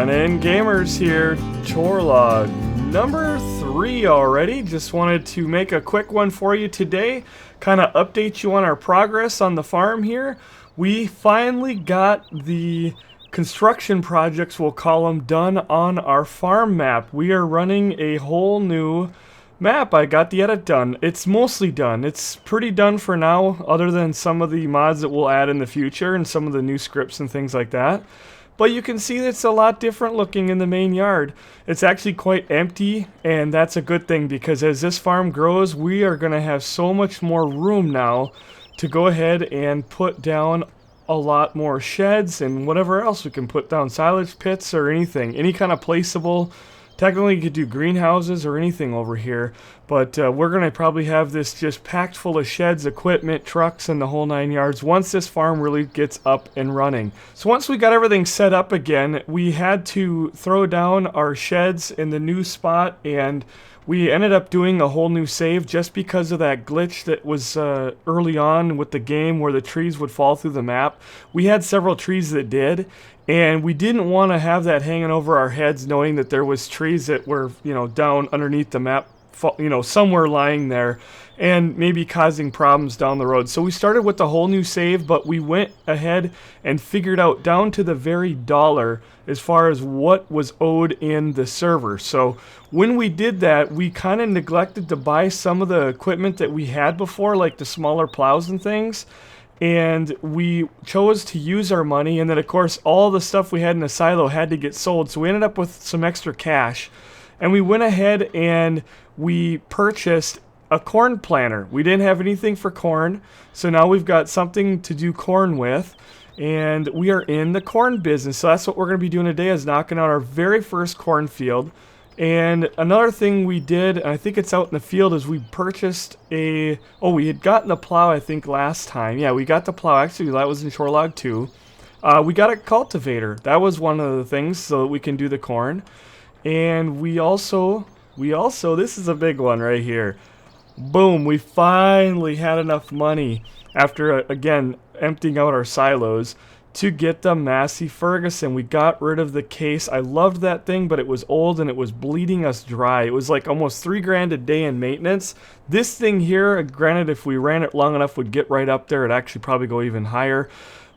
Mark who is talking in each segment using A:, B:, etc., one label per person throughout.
A: GunninGamerz here, Chore Log number 3 already. Just wanted to make a quick one for you today, kind of update you on our progress on the farm here. We finally got the construction projects, we'll call them, done on our farm map. We are running a whole new map. I got the edit done. It's mostly done. It's pretty done for now, other than some of the mods that we'll add in the future and some of the new scripts and things like that. But you can see that it's a lot different looking in the main yard. It's actually quite empty, and that's a good thing, because as this farm grows, we are going to have so much more room now to go ahead and put down a lot more sheds and whatever else we can put down, silage pits or anything, any kind of placeable. Technically you could do greenhouses or anything over here, but we're going to probably have this just packed full of sheds, equipment, trucks, and the whole 9 yards once this farm really gets up and running. So once we got everything set up again, we had to throw down our sheds in the new spot, and we ended up doing a whole new save just because of that glitch that was early on with the game where the trees would fall through the map. We had several trees that did, and we didn't want to have that hanging over our heads, knowing that there was trees that were, down underneath the map, somewhere lying there, and maybe causing problems down the road. So we started with the whole new save, but we went ahead and figured out down to the very dollar as far as what was owed in the server. So when we did that, we kind of neglected to buy some of the equipment that we had before, like the smaller plows and things. And we chose to use our money, and then of course all the stuff we had in the silo had to get sold, so we ended up with some extra cash, and we went ahead and we purchased a corn planter. We didn't have anything for corn, so now we've got something to do corn with, and we are in the corn business. So that's what we're going to be doing today, is knocking out our very first cornfield. And another thing we did, and I think it's out in the field, is we purchased we had gotten the plow, I think, last time. Yeah, we got the plow. Actually, that was in Chore Log 2. We got a cultivator. That was one of the things, so that we can do the corn. And we also, this is a big one right here. Boom, we finally had enough money after, again, emptying out our silos to get the Massey Ferguson. We got rid of the case. I loved that thing, but it was old and it was bleeding us dry. It was like almost $3 grand a day in maintenance. This thing here, granted, if we ran it long enough, would get right up there. It'd actually probably go even higher.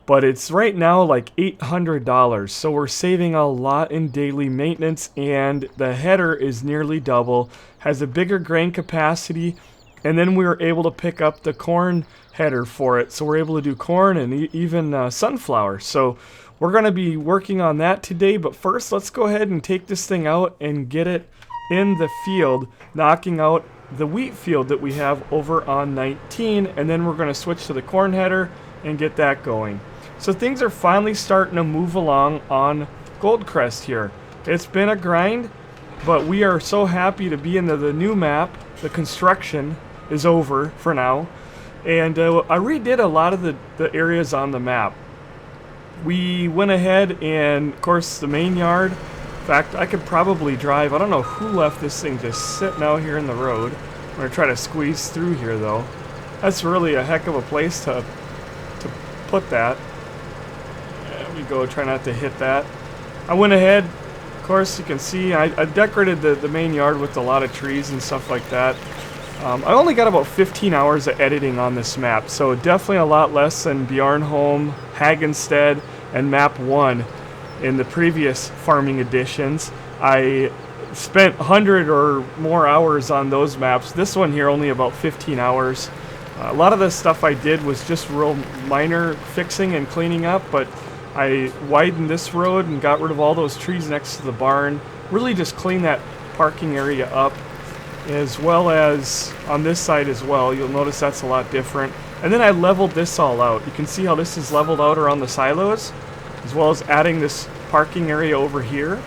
A: But it's right now like $800. So we're saving a lot in daily maintenance, and the header is nearly double, has a bigger grain capacity, and then we were able to pick up the corn header for it, so we're able to do corn and even sunflower. So we're going to be working on that today, but first let's go ahead and take this thing out and get it in the field, knocking out the wheat field that we have over on 19, and then we're going to switch to the corn header and get that going. So things are finally starting to move along on Goldcrest here. It's been a grind, but we are so happy to be in the new map. The construction is over for now. And I redid a lot of the areas on the map. We went ahead and, of course, the main yard. In fact, I could probably drive. I don't know who left this thing just sitting out here in the road. I'm going to try to squeeze through here, though. That's really a heck of a place to put that. There we go. Try not to hit that. I went ahead. Of course, you can see I decorated the main yard with a lot of trees and stuff like that. I only got about 15 hours of editing on this map, so definitely a lot less than Bjarnholm, Hagenstead, and Map 1 in the previous farming editions. I spent 100 or more hours on those maps. This one here only about 15 hours. A lot of the stuff I did was just real minor fixing and cleaning up, but I widened this road and got rid of all those trees next to the barn. Really just cleaned that parking area up, as well as on this side as well. You'll notice that's a lot different. And then I leveled this all out. You can see how this is leveled out around the silos, as well as adding this parking area over here.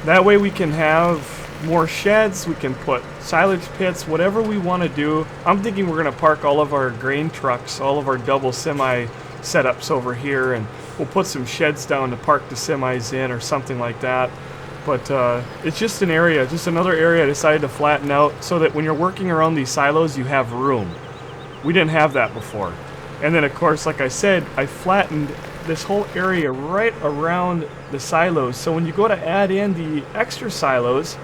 A: That way we can have more sheds, we can put silage pits, whatever we want to do. I'm thinking we're going to park all of our grain trucks, all of our double semi setups over here, and we'll put some sheds down to park the semis in or something like that. But it's just an area, just another area I decided to flatten out so that when you're working around these silos, you have room. We didn't have that before. And then, of course, like I said, I flattened this whole area right around the silos. So when you go to add in the extra silos,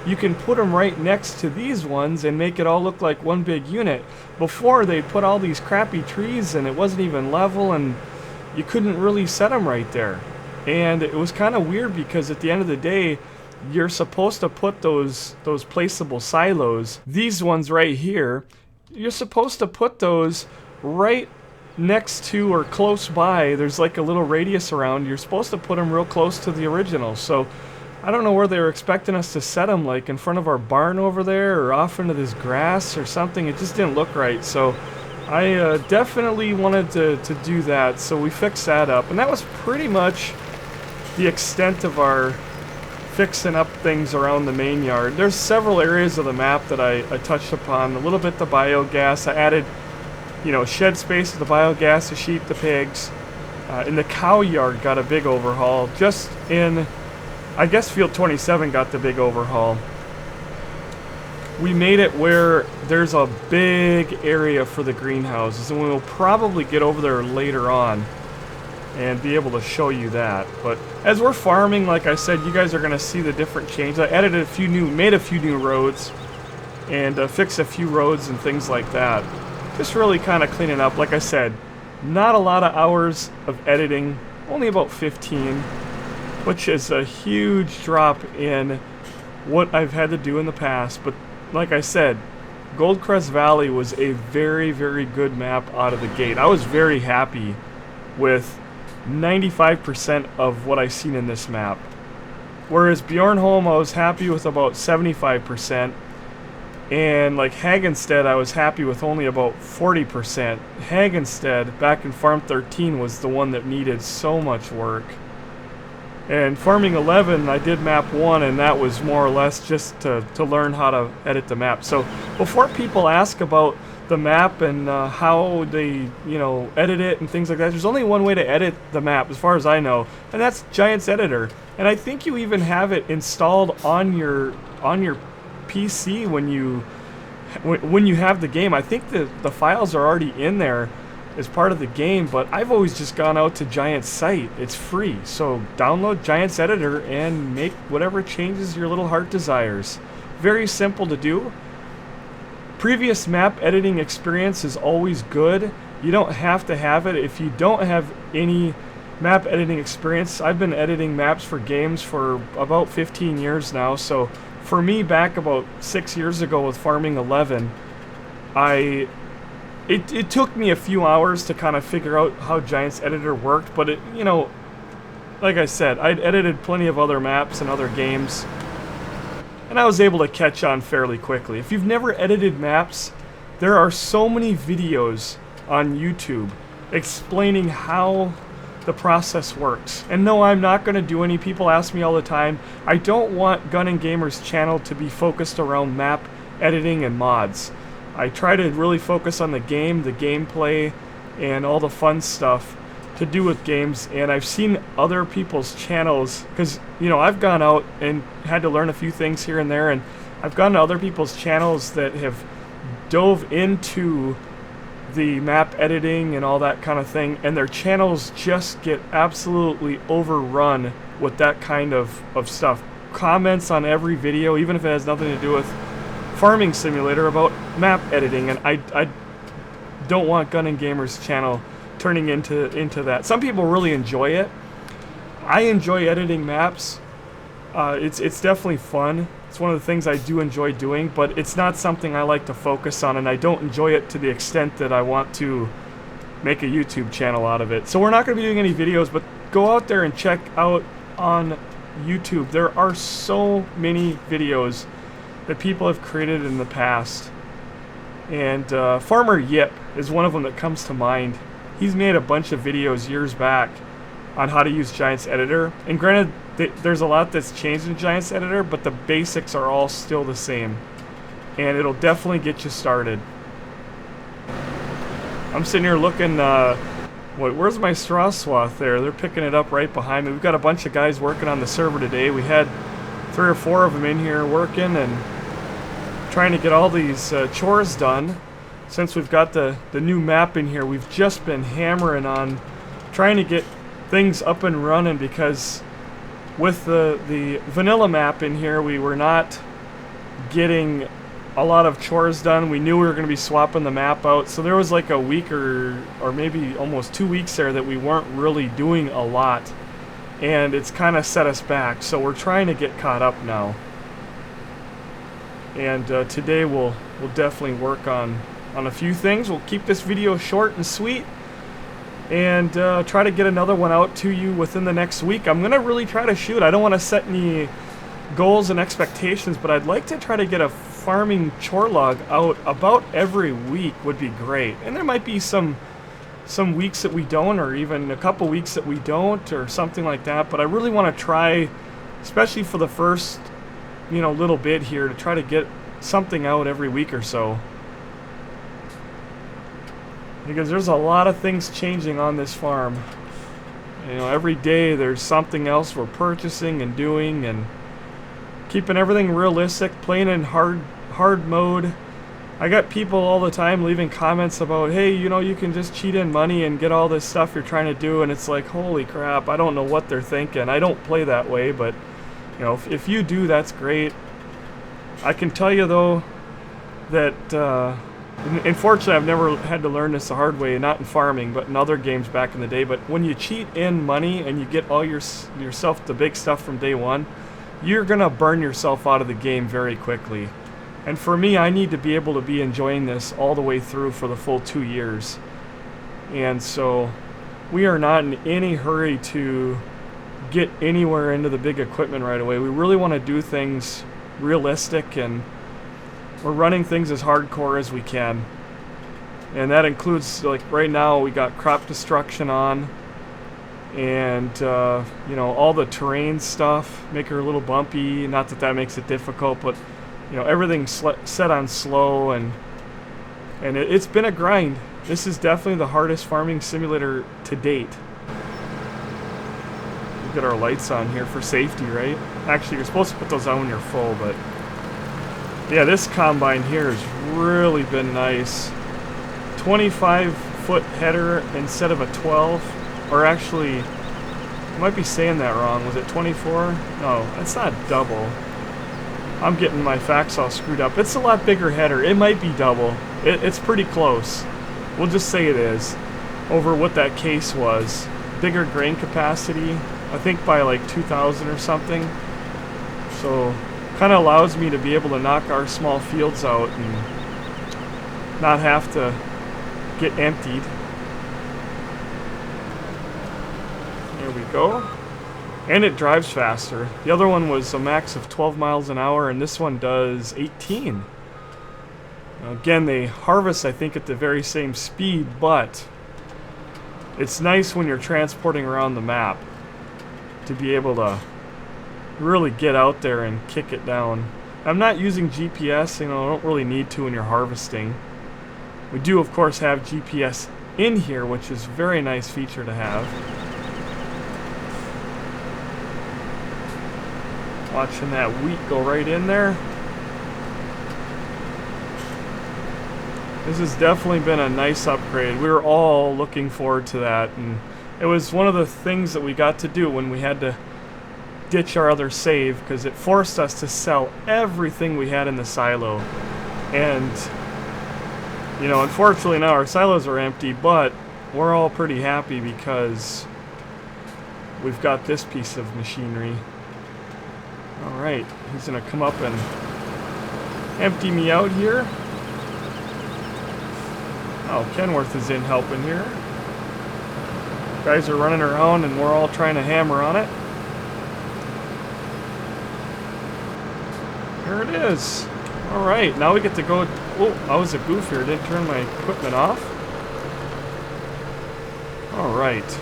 A: you can put them right next to these ones and make it all look like one big unit. Before, they put all these crappy trees and it wasn't even level, and you couldn't really set them right there. And it was kind of weird because at the end of the day, you're supposed to put those placeable silos, these ones right here, you're supposed to put those right next to or close by. There's like a little radius around. You're supposed to put them real close to the original. So I don't know where they were expecting us to set them, like in front of our barn over there or off into this grass or something. It just didn't look right. So I definitely wanted to do that. So we fixed that up. And that was pretty much the extent of our fixing up things around the main yard. There's several areas of the map that I touched upon. A little bit the biogas. I added, you know, shed space for the biogas, the sheep, the pigs. In the cow yard got a big overhaul. Just in, I guess field 27 got the big overhaul. We made it where there's a big area for the greenhouses, and we'll probably get over there later on and be able to show you that. But as we're farming, like I said, you guys are going to see the different changes. I added made a few new roads, and fixed a few roads and things like that. Just really kind of cleaning up. Like I said, not a lot of hours of editing, only about 15, which is a huge drop in what I've had to do in the past. But like I said, Goldcrest Valley was a very, very good map out of the gate. I was very happy with 95% of what I seen in this map. Whereas Bjornholm, I was happy with about 75%. And like Hagenstead, I was happy with only about 40%. Hagenstead, back in Farm 13, was the one that needed so much work. And Farming 11, I did map 1, and that was more or less just to learn how to edit the map. So before people ask about the map and how they, you know, edit it and things like that, there's only one way to edit the map as far as I know, and that's Giants Editor. And I think you even have it installed on your PC when you have the game. I think the files are already in there as part of the game, but I've always just gone out to Giant's site. It's free, so download Giants Editor and make whatever changes your little heart desires. Very simple to do. Previous map editing experience is always good. You don't have to have it if you don't have any map editing experience. I've been editing maps for games for about 15 years now, so for me, back about 6 years ago with Farming 11, it took me a few hours to kind of figure out how Giants Editor worked, but it, you know, like I said, I'd edited plenty of other maps and other games, and I was able to catch on fairly quickly. If you've never edited maps, there are so many videos on YouTube explaining how the process works. And no, I'm not going to do any. People ask me all the time. I don't want GunninGamerz channel to be focused around map editing and mods. I try to really focus on the game, the gameplay, and all the fun stuff to do with games. And I've seen other people's channels, because, you know, I've gone out and had to learn a few things here and there, and I've gone to other people's channels that have dove into the map editing and all that kind of thing, and their channels just get absolutely overrun with that kind of stuff. Comments on every video, even if it has nothing to do with Farming Simulator, about map editing, and I don't want GunninGamerz channel turning into that. Some people really enjoy it. I enjoy editing maps. It's definitely fun. It's one of the things I do enjoy doing, but it's not something I like to focus on, and I don't enjoy it to the extent that I want to make a YouTube channel out of it. So we're not going to be doing any videos, but go out there and check out on YouTube. There are so many videos that people have created in the past. And Farmer Yip is one of them that comes to mind. He's made a bunch of videos years back on how to use Giants Editor. And granted, there's a lot that's changed in Giants Editor, but the basics are all still the same. And it'll definitely get you started. I'm sitting here looking, where's my straw swath there? They're picking it up right behind me. We've got a bunch of guys working on the server today. We had 3 or 4 of them in here working and trying to get all these chores done. Since we've got the new map in here, we've just been hammering on trying to get things up and running, because with the vanilla map in here, we were not getting a lot of chores done. We knew we were going to be swapping the map out, so there was like a week or maybe almost 2 weeks there that we weren't really doing a lot, and it's kind of set us back. So we're trying to get caught up now, and today we'll definitely work on a few things. We'll keep this video short and sweet, and try to get another one out to you within the next week. I'm gonna really try to shoot. I don't want to set any goals and expectations, but I'd like to try to get a farming chore log out about every week. Would be great. And there might be some weeks that we don't, or even a couple weeks that we don't, or something like that. But I really want to try, especially for the first, you know, little bit here, to try to get something out every week or so, because there's a lot of things changing on this farm. You know, every day there's something else we're purchasing and doing, and keeping everything realistic, playing in hard mode. I got people all the time leaving comments about, hey, you know, you can just cheat in money and get all this stuff you're trying to do, and it's like, holy crap, I don't know what they're thinking. I don't play that way, but you know, if you do, that's great. I can tell you though that unfortunately I've never had to learn this the hard way, not in farming but in other games back in the day, but when you cheat in money and you get all yourself the big stuff from day one, you're gonna burn yourself out of the game very quickly. And for me, I need to be able to be enjoying this all the way through for the full 2 years. And so we are not in any hurry to get anywhere into the big equipment right away. We really want to do things realistic, and we're running things as hardcore as we can. And that includes, like right now, we got crop destruction on, and you know, all the terrain stuff, make her a little bumpy. Not that that makes it difficult, but you know, everything's set on slow, and it's been a grind. This is definitely the hardest farming simulator to date. We've got our lights on here for safety, right? Actually, you're supposed to put those on when you're full, but yeah, this combine here has really been nice. 25-foot header instead of a 12. Or actually, I might be saying that wrong. Was it 24? No, that's not double. I'm getting my facts all screwed up. It's a lot bigger header. It might be double. It's pretty close. We'll just say it is. Over what that case was. Bigger grain capacity, I think by like 2,000 or something. So, kind of allows me to be able to knock our small fields out and not have to get emptied. There we go. And it drives faster. The other one was a max of 12 miles an hour, and this one does 18. Now again, they harvest, I think, at the very same speed, but it's nice when you're transporting around the map to be able to really get out there and kick it down. I'm not using GPS, you know, I don't really need to when you're harvesting. We do, of course, have GPS in here, which is a very nice feature to have. Watching that wheat go right in there. This has definitely been a nice upgrade. We were all looking forward to that, and it was one of the things that we got to do when we had to ditch our other save, because it forced us to sell everything we had in the silo. And you know, unfortunately now our silos are empty, but we're all pretty happy because we've got this piece of machinery. Alright, he's gonna come up and empty me out here. Oh, Kenworth is in helping here. Guys are running around and we're all trying to hammer on it. There it is. Alright, now we get to go. Oh, I was a goof here. Didn't turn my equipment off. Alright.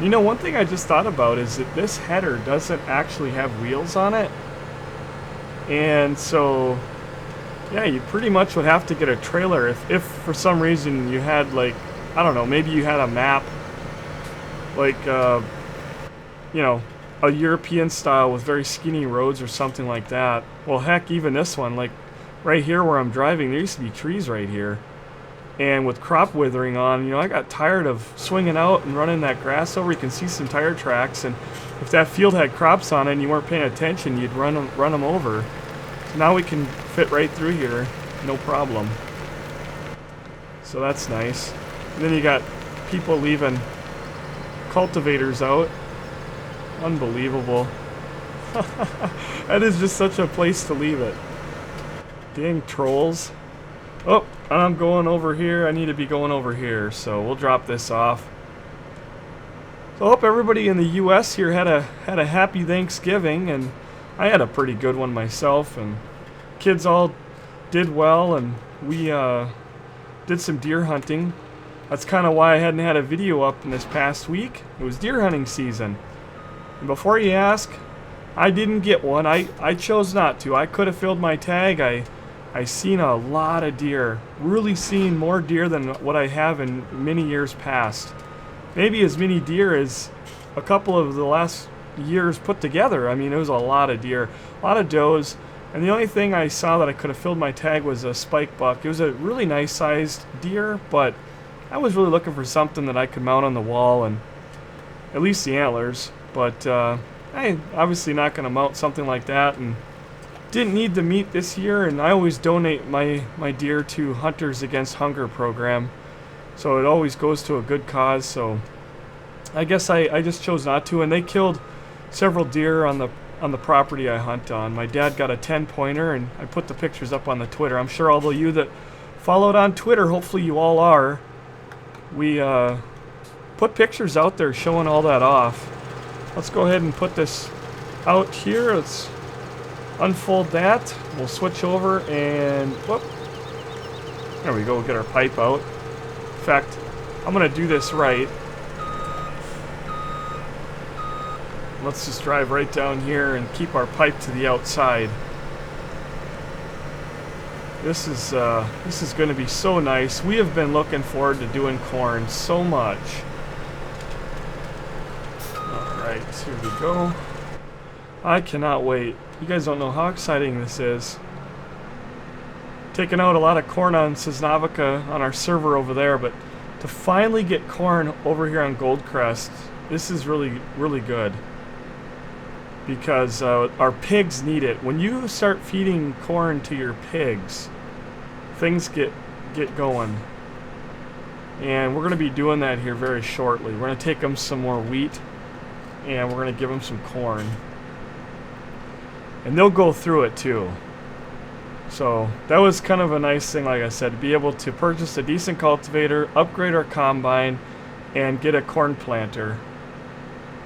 A: You know, one thing I just thought about is that this header doesn't actually have wheels on it. And so, yeah, you pretty much would have to get a trailer if for some reason you had, like, I don't know, maybe you had a map, like, you know, a European style with very skinny roads or something like that. Well, heck, even this one, like, right here where I'm driving, there used to be trees right here. And with crop withering on, you know, I got tired of swinging out and running that grass over. You can see some tire tracks, and if that field had crops on it and you weren't paying attention, you'd run them over. So now we can fit right through here, no problem. So that's nice. And then you got people leaving cultivators out. Unbelievable. That is just such a place to leave it. Dang trolls. Oh, I'm going over here. I need to be going over here, so we'll drop this off. So I hope everybody in the US here had a happy Thanksgiving, and I had a pretty good one myself, and kids all did well, and we did some deer hunting. That's kind of why I hadn't had a video up in this past week. It was deer hunting season. And before you ask, I didn't get one. I chose not to. I could have filled my tag. I seen a lot of deer. Really seen more deer than what I have in many years past. Maybe as many deer as a couple of the last years put together. I mean, it was a lot of deer, a lot of does. And the only thing I saw that I could have filled my tag was a spike buck. It was a really nice sized deer, but I was really looking for something that I could mount on the wall, and at least the antlers. But I obviously not going to mount something like that, and didn't need the meat this year. And I always donate my deer to Hunters Against Hunger program, so it always goes to a good cause. So I guess I just chose not to. And they killed several deer on the property I hunt on. My dad got a 10-pointer, and I put the pictures up on the Twitter. I'm sure all of you that followed on Twitter, hopefully you all are. We put pictures out there showing all that off. Let's go ahead and put this out here. Let's unfold that. We'll switch over and whoop. There we go. We'll get our pipe out. In fact, I'm going to do this right. Let's just drive right down here and keep our pipe to the outside. This is going to be so nice. We have been looking forward to doing corn so much. Alright, here we go. I cannot wait. You guys don't know how exciting this is. Taking out a lot of corn on Sosnovica on our server over there, but to finally get corn over here on Goldcrest, this is really, really good. Because our pigs need it. When you start feeding corn to your pigs, things get going. And we're going to be doing that here very shortly. We're going to take them some more wheat, and we're going to give them some corn. And they'll go through it too. So that was kind of a nice thing, like I said, to be able to purchase a decent cultivator, upgrade our combine, and get a corn planter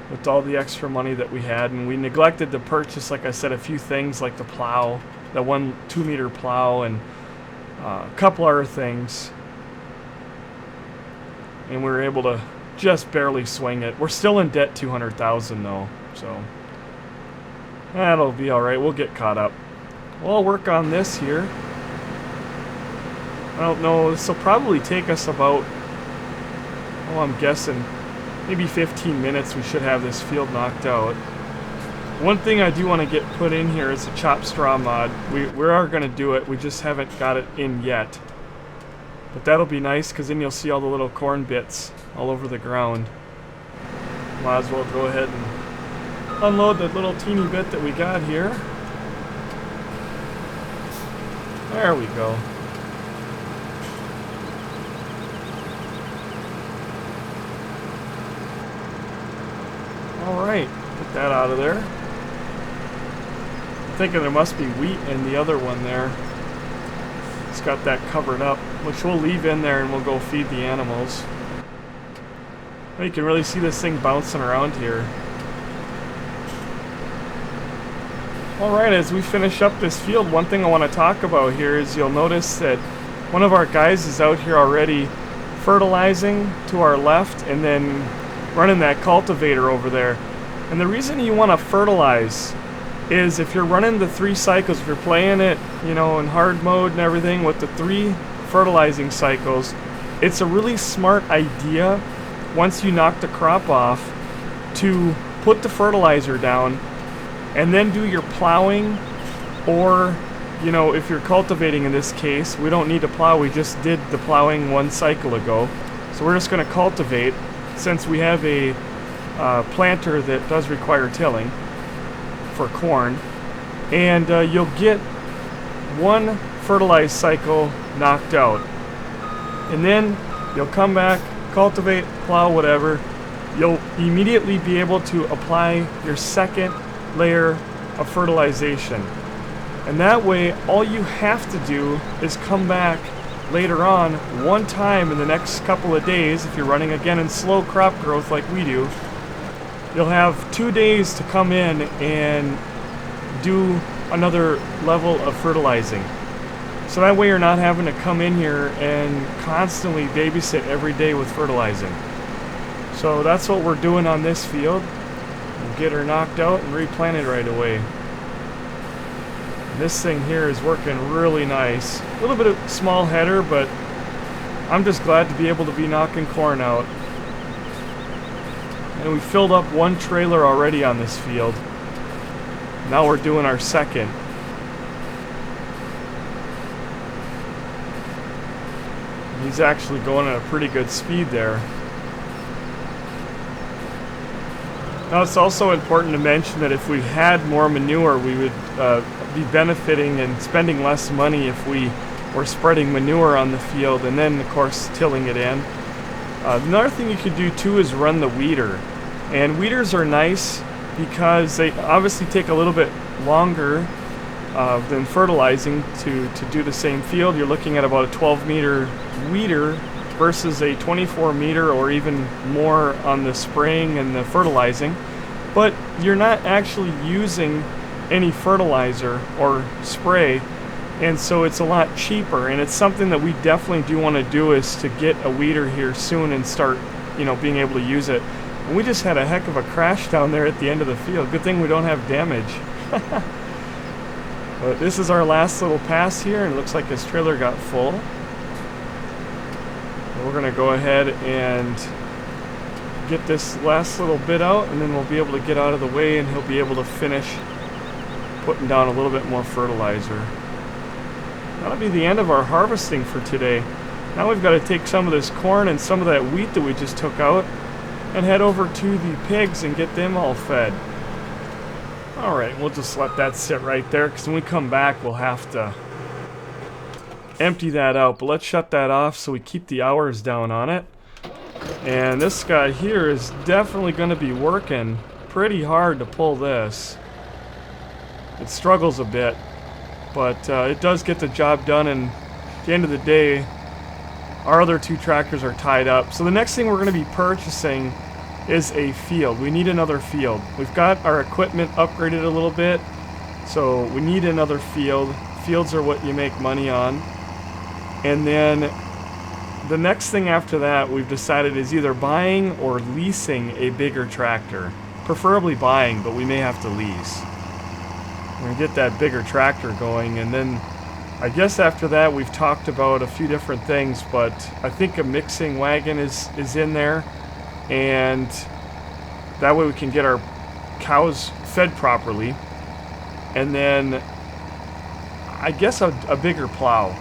A: with all the extra money that we had. And we neglected to purchase, like I said, a few things like the plow, the 1 2-meter plow, and a couple other things. And we were able to just barely swing it. We're still in debt $200,000 though, so that'll be alright. We'll get caught up. We'll work on this here. I don't know, this will probably take us about, oh, I'm guessing maybe 15 minutes. We should have this field knocked out. One thing I do want to get put in here is a chop straw mod. We are going to do it, we just haven't got it in yet. But that'll be nice, because then you'll see all the little corn bits all over the ground. Might as well go ahead and unload the little teeny bit that we got here. There we go. Alright, get that out of there. I'm thinking there must be wheat in the other one there. It's got that covered up, which we'll leave in there and we'll go feed the animals. Well, you can really see this thing bouncing around here. Alright, as we finish up this field, one thing I want to talk about here is you'll notice that one of our guys is out here already fertilizing to our left and then running that cultivator over there. And the reason you want to fertilize is if you're running the 3 cycles, if you're playing it, you know, in hard mode and everything with the 3 fertilizing cycles, it's a really smart idea once you knock the crop off to put the fertilizer down and then do your plowing or you know, if you're cultivating in this case, we don't need to plow. We just did the plowing one cycle ago. So we're just going to cultivate since we have a planter that does require tilling for corn. And you'll get one fertilized cycle knocked out. And then you'll come back, cultivate, plow, whatever. You'll immediately be able to apply your second layer of fertilization. And that way, all you have to do is come back later on one time in the next couple of days. If you're running again in slow crop growth like we do, you'll have 2 days to come in and do another level of fertilizing. So that way you're not having to come in here and constantly babysit every day with fertilizing. So that's what we're doing on this field. We'll get her knocked out and replanted right away. This thing here is working really nice. A little bit of small header, but I'm just glad to be able to be knocking corn out. And we filled up one trailer already on this field. Now we're doing our second. He's actually going at a pretty good speed there. Now it's also important to mention that if we had more manure, we would be benefiting and spending less money if we were spreading manure on the field and then of course tilling it in. Another thing you could do too is run the weeder. And weeders are nice because they obviously take a little bit longer than fertilizing to do the same field. You're looking at about a 12-meter weeder versus a 24-meter or even more on the spraying and the fertilizing. But you're not actually using any fertilizer or spray, and so it's a lot cheaper, and it's something that we definitely do want to do, is to get a weeder here soon and start, you know, being able to use it. And we just had a heck of a crash down there at the end of the field. Good thing we don't have damage. But this is our last little pass here, and it looks like his trailer got full. We're going to go ahead and get this last little bit out, and then we'll be able to get out of the way, and he'll be able to finish putting down a little bit more fertilizer. That'll be the end of our harvesting for today. Now we've got to take some of this corn and some of that wheat that we just took out and head over to the pigs and get them all fed. Alright, we'll just let that sit right there, because when we come back we'll have to empty that out. But let's shut that off so we keep the hours down on it. And this guy here is definitely going to be working pretty hard to pull this. It struggles a bit, but it does get the job done, and at the end of the day, our other two tractors are tied up. So the next thing we're going to be purchasing is a field. We need another field. We've got our equipment upgraded a little bit, so we need another field. Fields are what you make money on. And then the next thing after that we've decided is either buying or leasing a bigger tractor. Preferably buying, but we may have to lease. We're going to get that bigger tractor going, and then I guess after that we've talked about a few different things, but I think a mixing wagon is in there, and that way we can get our cows fed properly. And then I guess a bigger plow.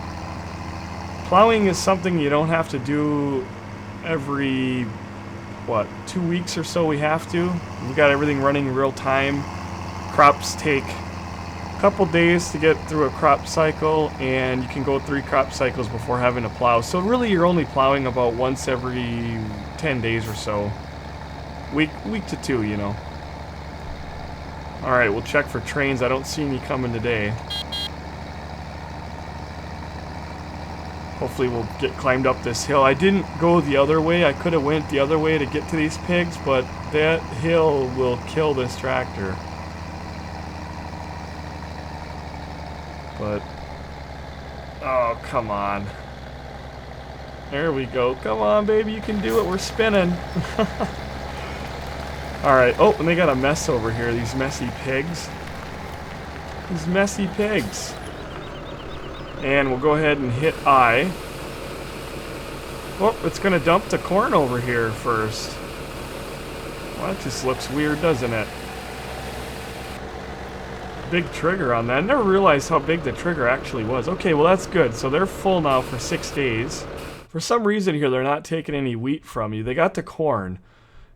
A: Plowing is something you don't have to do every, 2 weeks or so. We have to. We got everything running real time. Crops take couple days to get through a crop cycle, and you can go 3 crop cycles before having to plow. So really you're only plowing about once every 10 days or so. Week to 2, you know. Alright, we'll check for trains. I don't see any coming today. Hopefully we'll get climbed up this hill. I didn't go the other way. I could have went the other way to get to these pigs, but that hill will kill this tractor. But, oh, come on. There we go. Come on, baby, you can do it. We're spinning. Alright, oh, and they got a mess over here, these messy pigs. These messy pigs. And we'll go ahead and hit I. Oh, it's going to dump the corn over here first. Well, that just looks weird, doesn't it? big trigger on that. I never realized how big the trigger actually was. Okay, well that's good. So they're full now for 6 days. For some reason here, they're not taking any wheat from you. They got the corn,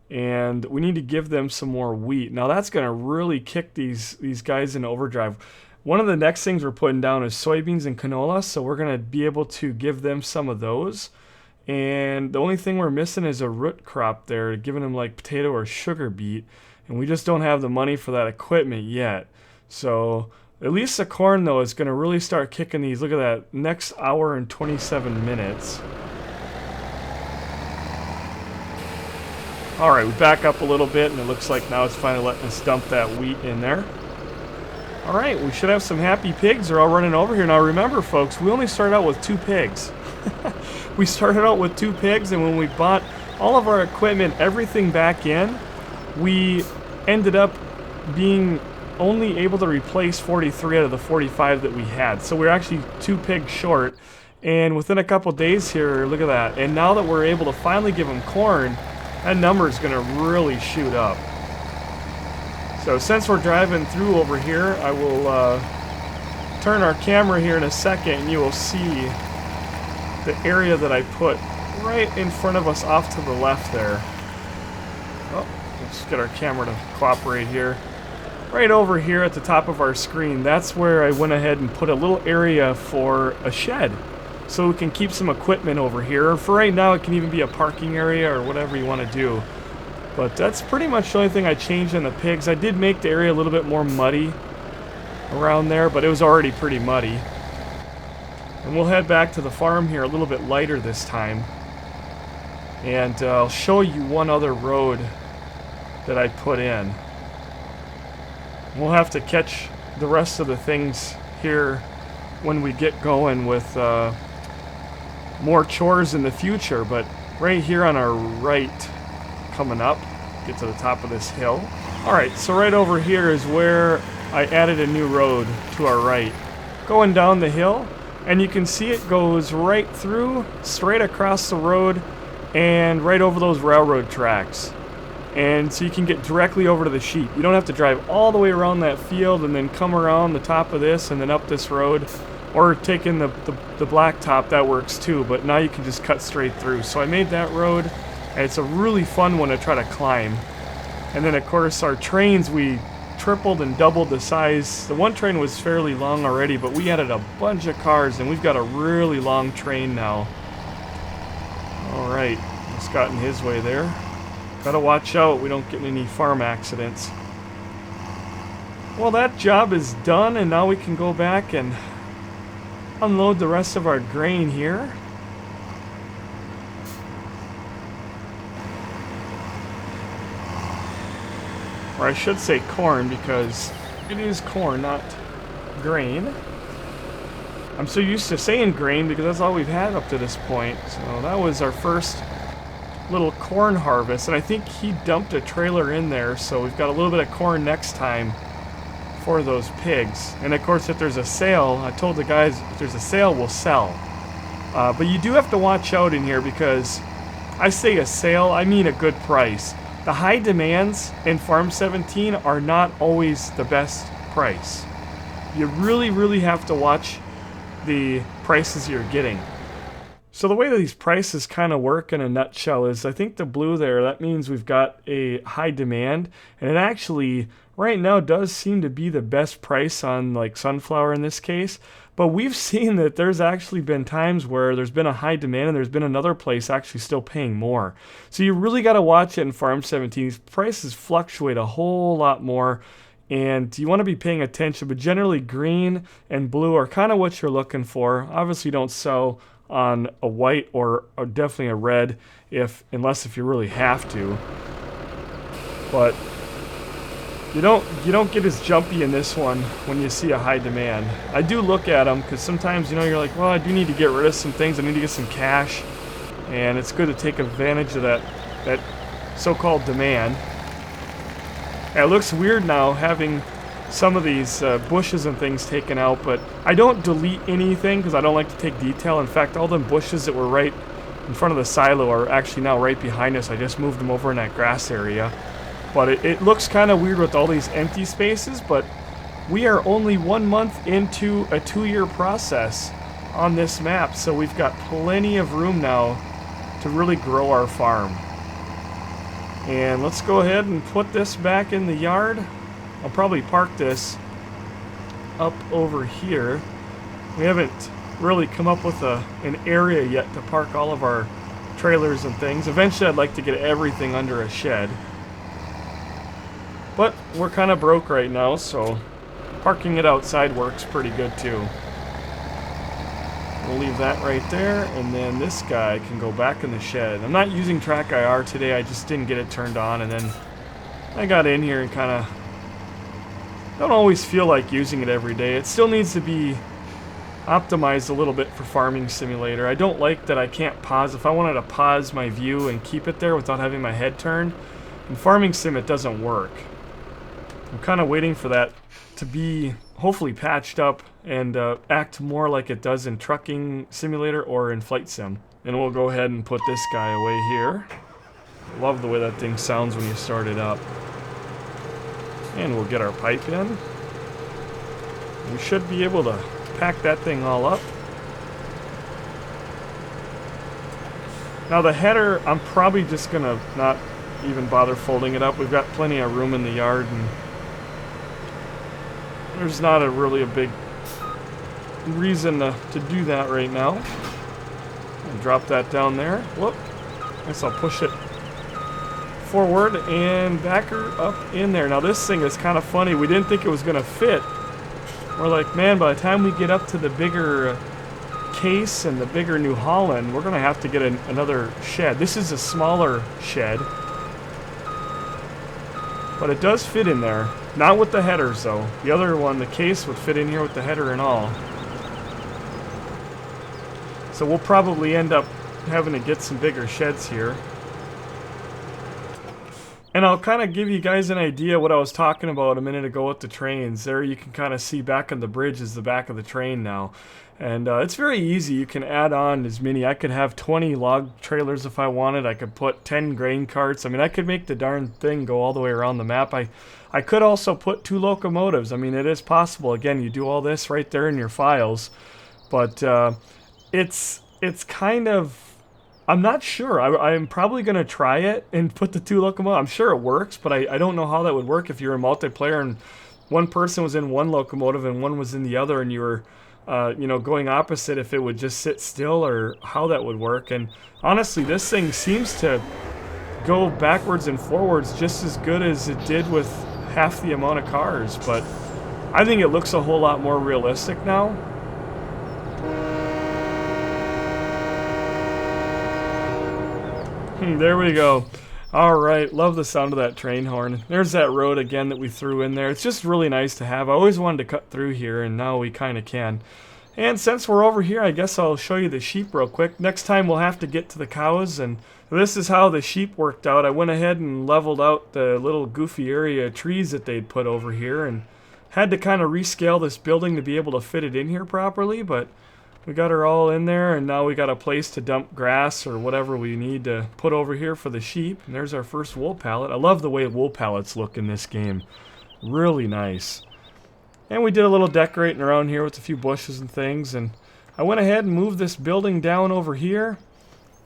A: and we need to give them some more wheat. Now that's going to really kick these guys into overdrive. One of the next things we're putting down is soybeans and canola, so we're going to be able to give them some of those. And the only thing we're missing is a root crop there, giving them like potato or sugar beet, and we just don't have the money for that equipment yet. So at least the corn though is going to really start kicking these. Look at that, next hour and 27 minutes. Alright, we back up a little bit, and it looks like now it's finally letting us dump that wheat in there. Alright, we should have some happy pigs. They're all running over here. Now remember folks, we only started out with 2 pigs. We started out with 2 pigs, and when we bought all of our equipment, everything back in, we ended up being only able to replace 43 out of the 45 that we had. So we're actually 2 pigs short, and within a couple days here, look at that. And now that we're able to finally give them corn, that number is going to really shoot up. So since we're driving through over here, I will turn our camera here in a second, and you will see the area that I put right in front of us off to the left there. Oh, let's get our camera to cooperate here. Right over here at the top of our screen, that's where I went ahead and put a little area for a shed. So we can keep some equipment over here. For right now, it can even be a parking area or whatever you want to do. But that's pretty much the only thing I changed in the pigs. I did make the area a little bit more muddy around there, but it was already pretty muddy. And we'll head back to the farm here a little bit lighter this time. And I'll show you one other road that I put in. We'll have to catch the rest of the things here when we get going with more chores in the future, but right here on our right, coming up, get to the top of this hill. Alright, so right over here is where I added a new road to our right. Going down the hill, and you can see it goes right through, straight across the road, and right over those railroad tracks. And so you can get directly over to the sheep. You don't have to drive all the way around that field and then come around the top of this and then up this road. Or taking the blacktop, that works too, but now you can just cut straight through. So I made that road, and it's a really fun one to try to climb. And then of course our trains, we tripled and doubled the size. The one train was fairly long already, but we added a bunch of cars, and we've got a really long train now. Alright, just got in his way there. Gotta watch out we don't get in any farm accidents. Well, that job is done, and now we can go back and unload the rest of our grain here. Or I should say corn, because it is corn, not grain. I'm so used to saying grain because that's all we've had up to this point. So that was our first little corn harvest, and I think he dumped a trailer in there, so we've got a little bit of corn next time for those pigs. And of course, if there's a sale, I told the guys if there's a sale, we'll sell. But you do have to watch out in here, because I say a sale, I mean a good price. The high demands in Farm 17 are not always the best price. You really have to watch the prices you're getting. So the way that these prices kind of work in a nutshell is, I think the blue there, that means we've got a high demand, and it actually right now does seem to be the best price on like sunflower in this case. But we've seen that there's actually been times where there's been a high demand and there's been another place actually still paying more. So you really got to watch it in Farm 17. These prices fluctuate a whole lot more, and you want to be paying attention. But generally green and blue are kind of what you're looking for. Obviously don't sell on a white or definitely a red unless if you really have to. But you don't get as jumpy in this one when you see a high demand. I do look at them because sometimes, you know, you're like, well, I do need to get rid of some things. I need to get some cash, and it's good to take advantage of that so-called demand. And it looks weird now having some of these bushes and things taken out, but I don't delete anything because I don't like to take detail. In fact, all them bushes that were right in front of the silo are actually now right behind us. I just moved them over in that grass area. But it looks kind of weird with all these empty spaces, but we are only 1 month into a 2-year process on this map, so we've got plenty of room now to really grow our farm. And let's go ahead and put this back in the yard. I'll probably park this up over here. We haven't really come up with an area yet to park all of our trailers and things. Eventually I'd like to get everything under a shed. But we're kind of broke right now, so parking it outside works pretty good too. We'll leave that right there, and then this guy can go back in the shed. I'm not using track IR today, I just didn't get it turned on, and then I got in here and kind of don't always feel like using it every day. It still needs to be optimized a little bit for Farming Simulator. I don't like that I can't pause. If I wanted to pause my view and keep it there without having my head turned, in Farming Sim it doesn't work. I'm kind of waiting for that to be hopefully patched up and act more like it does in Trucking Simulator or in Flight Sim. And we'll go ahead and put this guy away here. Love the way that thing sounds when you start it up. And we'll get our pipe in. We should be able to pack that thing all up. Now the header, I'm probably just gonna not even bother folding it up. We've got plenty of room in the yard, and there's not really a big reason to do that right now. I'll drop that down there. Whoop. I guess I'll push it forward and back her up in there. Now this thing is kind of funny. We didn't think it was going to fit. We're like, man, by the time we get up to the bigger case and the bigger New Holland, we're going to have to get another shed. This is a smaller shed, but it does fit in there. Not with the headers though. The other one, the case, would fit in here with the header and all. So we'll probably end up having to get some bigger sheds here. And I'll kind of give you guys an idea what I was talking about a minute ago with the trains. There you can kind of see back on the bridge is the back of the train now. And it's very easy. You can add on as many. I could have 20 log trailers if I wanted. I could put 10 grain carts. I mean, I could make the darn thing go all the way around the map. I could also put 2 locomotives. I mean, it is possible. Again, you do all this right there in your files. But it's kind of... I'm not sure. I'm probably going to try it and put the 2 locomotives. I'm sure it works, but I don't know how that would work if you're a multiplayer and one person was in one locomotive and one was in the other, and you were you know, going opposite, if it would just sit still or how that would work. And honestly, this thing seems to go backwards and forwards just as good as it did with half the amount of cars, but I think it looks a whole lot more realistic now. There we go. Alright, love the sound of that train horn. There's that road again that we threw in there. It's just really nice to have. I always wanted to cut through here, and now we kind of can. And since we're over here, I guess I'll show you the sheep real quick. Next time we'll have to get to the cows, and this is how the sheep worked out. I went ahead and leveled out the little goofy area of trees that they'd put over here, and had to kind of rescale this building to be able to fit it in here properly, but we got her all in there, and now we got a place to dump grass or whatever we need to put over here for the sheep. And there's our first wool pallet. I love the way wool pallets look in this game. Really nice. And we did a little decorating around here with a few bushes and things, and I went ahead and moved this building down over here,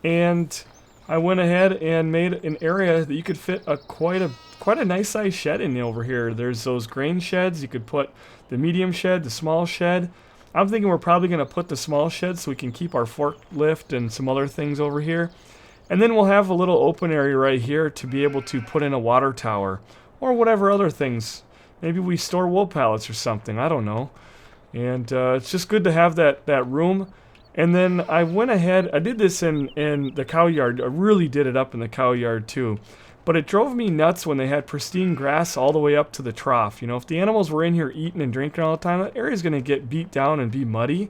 A: and I went ahead and made an area that you could fit quite a nice size shed in over here. There's those grain sheds. You could put the medium shed, the small shed. I'm thinking we're probably going to put the small shed so we can keep our forklift and some other things over here. And then we'll have a little open area right here to be able to put in a water tower or whatever other things. Maybe we store wool pallets or something. I don't know. And it's just good to have that room. And then I went ahead, I did this in the cow yard. I really did it up in the cow yard too. But it drove me nuts when they had pristine grass all the way up to the trough. You know, if the animals were in here eating and drinking all the time, that area's going to get beat down and be muddy.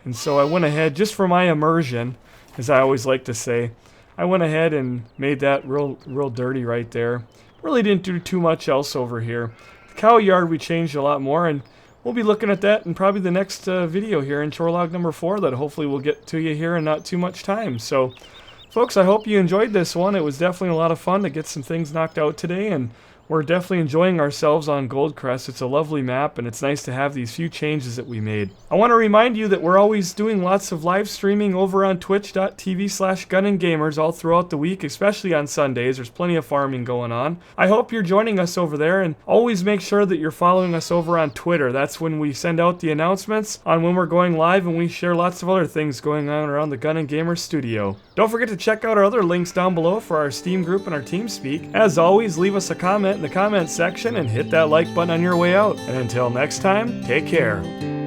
A: And so I went ahead, just for my immersion, as I always like to say, I went ahead and made that real dirty right there. Really didn't do too much else over here. The cow yard we changed a lot more, and we'll be looking at that in probably the next video here in Chore Log number 4 that hopefully we'll get to you here in not too much time. So, folks, I hope you enjoyed this one. It was definitely a lot of fun to get some things knocked out today, and We're definitely enjoying ourselves on Goldcrest. It's a lovely map, and it's nice to have these few changes that we made. I want to remind you that we're always doing lots of live streaming over on twitch.tv/GunninGamerz all throughout the week, especially on Sundays. There's plenty of farming going on. I hope you're joining us over there, and always make sure that you're following us over on Twitter. That's when we send out the announcements on when we're going live, and we share lots of other things going on around the GunninGamerz studio. Don't forget to check out our other links down below for our Steam group and our TeamSpeak. As always, leave us a comment in the comment section and hit that like button on your way out. And until next time, take care.